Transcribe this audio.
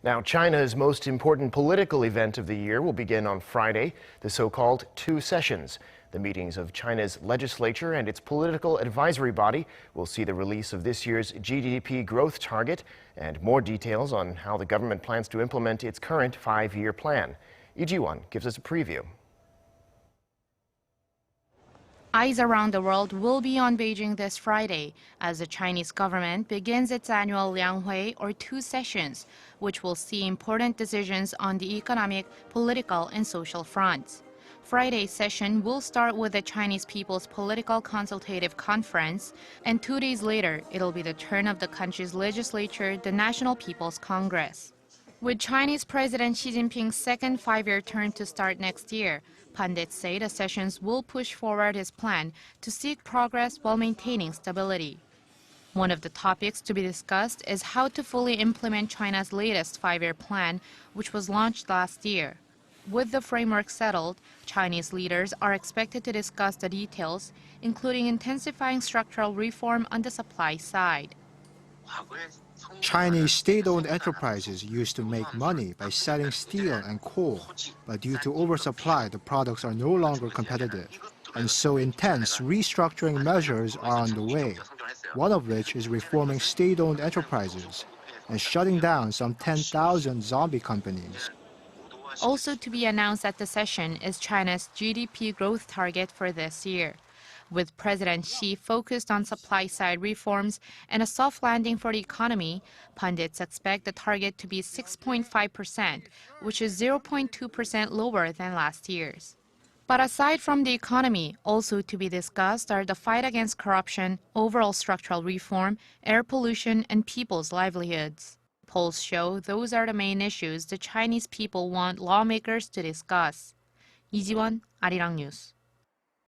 Now, China's most important political event of the year will begin on Friday, the so-called two sessions. The meetings of China's legislature and its political advisory body will see the release of this year's GDP growth target and more details on how the government plans to implement its current five-year plan. Lee Ji-won gives us a preview. Eyes around the world will be on Beijing this Friday as the Chinese government begins its annual Lianghui, or two sessions, which will see important decisions on the economic, political, and social fronts. Friday's session will start with the Chinese People's Political Consultative Conference, and 2 days later, it'll be the turn of the country's legislature, the National People's Congress. With Chinese President Xi Jinping's second five-year term to start next year, pundits say the sessions will push forward his plan to seek progress while maintaining stability. One of the topics to be discussed is how to fully implement China's latest five-year plan, which was launched last year. With the framework settled, Chinese leaders are expected to discuss the details, including intensifying structural reform on the supply side. Chinese state-owned enterprises used to make money by selling steel and coal, but due to oversupply, the products are no longer competitive. And so intense restructuring measures are on the way, one of which is reforming state-owned enterprises and shutting down some 10,000 zombie companies. Also to be announced at the session is China's GDP growth target for this year. With President Xi focused on supply-side reforms and a soft landing for the economy, pundits expect the target to be 6.5%, which is 0.2% lower than last year's. But aside from the economy, also to be discussed are the fight against corruption, overall structural reform, air pollution, and people's livelihoods. Polls show those are the main issues the Chinese people want lawmakers to discuss. Lee Ji-won, Arirang News.